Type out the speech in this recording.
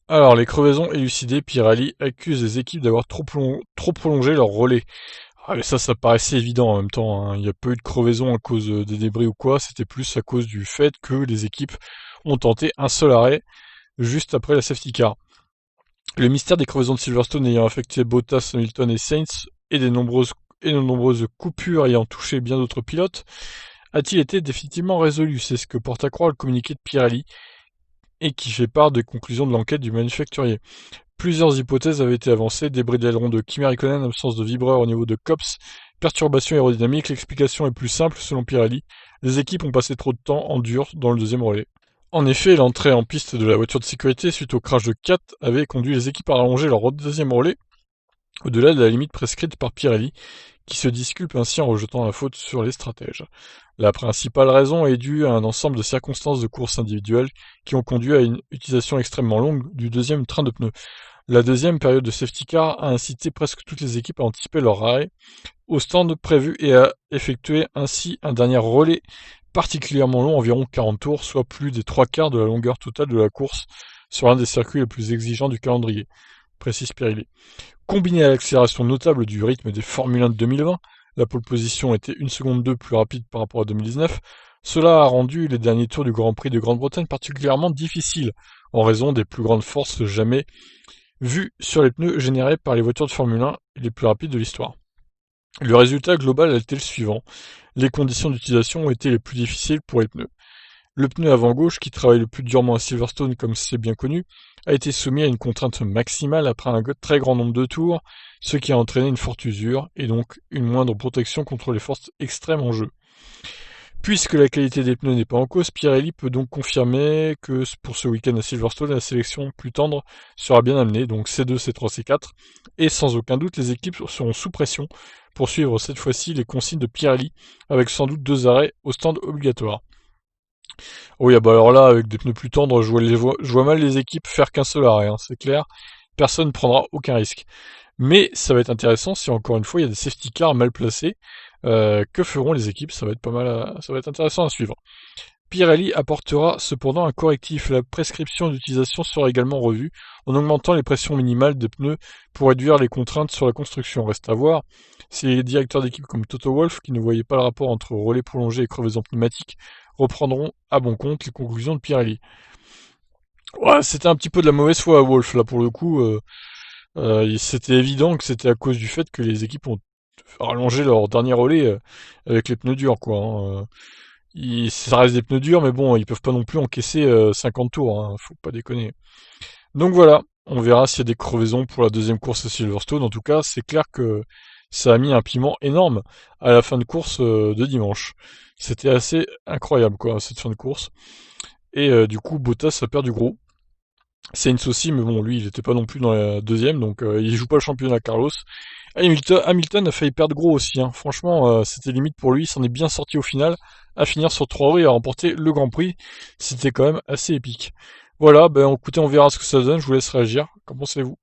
Alors, les crevaisons élucidées, Pirelli accuse les équipes d'avoir trop prolongé leur relais. Ah, mais ça paraissait évident en même temps, hein. Il n'y a pas eu de crevaison à cause des débris ou quoi, c'était plus à cause du fait que les équipes ont tenté un seul arrêt juste après la safety car. Le mystère des crevaisons de Silverstone ayant affecté Bottas, Hamilton et Sainz et de nombreuses coupures ayant touché bien d'autres pilotes a-t-il été définitivement résolu? C'est ce que porte à croire le communiqué de Pirelli et qui fait part des conclusions de l'enquête du manufacturier. Plusieurs hypothèses avaient été avancées, débris d'aileron de Kimi Raikkonen, absence de vibreur au niveau de COPS, perturbations aérodynamiques. L'explication est plus simple selon Pirelli. Les équipes ont passé trop de temps en dur dans le deuxième relais. En effet, l'entrée en piste de la voiture de sécurité suite au crash de 4 avait conduit les équipes à rallonger leur deuxième relais au-delà de la limite prescrite par Pirelli, qui se disculpe ainsi en rejetant la faute sur les stratèges. La principale raison est due à un ensemble de circonstances de course individuelles qui ont conduit à une utilisation extrêmement longue du deuxième train de pneus. La deuxième période de safety car a incité presque toutes les équipes à anticiper leur arrêt au stand prévu et à effectuer ainsi un dernier relais particulièrement long, environ 40 tours, soit plus des trois quarts de la longueur totale de la course sur l'un des circuits les plus exigeants du calendrier, précise Pirelli. Combiné à l'accélération notable du rythme des Formule 1 de 2020, la pole position était 1 seconde 2 plus rapide par rapport à 2019, cela a rendu les derniers tours du Grand Prix de Grande-Bretagne particulièrement difficiles, en raison des plus grandes forces jamais vues sur les pneus générés par les voitures de Formule 1 les plus rapides de l'histoire. Le résultat global a été le suivant. Les conditions d'utilisation ont été les plus difficiles pour les pneus. Le pneu avant gauche, qui travaille le plus durement à Silverstone comme c'est bien connu, a été soumis à une contrainte maximale après un très grand nombre de tours, ce qui a entraîné une forte usure et donc une moindre protection contre les forces extrêmes en jeu. Puisque la qualité des pneus n'est pas en cause, Pirelli peut donc confirmer que pour ce week-end à Silverstone, la sélection plus tendre sera bien amenée, donc C2, C3, C4, et sans aucun doute les équipes seront sous pression pour suivre cette fois-ci les consignes de Pirelli, avec sans doute 2 arrêts au stand obligatoire. Oui, ah bah alors là, avec des pneus plus tendres, je vois mal les équipes faire qu'un seul arrêt, hein, c'est clair. Personne ne prendra aucun risque. Mais ça va être intéressant si encore une fois il y a des safety cars mal placés. Que feront les équipes? Ça va être pas mal, ça va être intéressant à suivre. Pirelli apportera cependant un correctif. La prescription d'utilisation sera également revue en augmentant les pressions minimales des pneus pour réduire les contraintes sur la construction. Reste à voir si les directeurs d'équipe comme Toto Wolff, qui ne voyaient pas le rapport entre relais prolongé et crevaison pneumatique, reprendront à bon compte les conclusions de Pirelli. Ouais, c'était un petit peu de la mauvaise foi à Wolff là pour le coup. C'était évident que c'était à cause du fait que les équipes ont rallongé leur dernier relais avec les pneus durs quoi, hein. Ça reste des pneus durs, mais bon, ils peuvent pas non plus encaisser 50 tours, hein, faut pas déconner. Donc voilà, on verra s'il y a des crevaisons pour la deuxième course à Silverstone. En tout cas, c'est clair que ça a mis un piment énorme à la fin de course de dimanche. C'était assez incroyable, quoi, cette fin de course. Et du coup, Bottas a perdu gros. Sainz aussi, mais bon, lui, il était pas non plus dans la deuxième, donc il joue pas le championnat Carlos. Hamilton a failli perdre gros aussi, hein. Franchement, c'était limite pour lui, il s'en est bien sorti au final, à finir sur 3 roues et à remporter le Grand Prix. C'était quand même assez épique. Voilà, ben écoutez, on verra ce que ça donne, je vous laisse réagir. Qu'en pensez-vous? Ciao.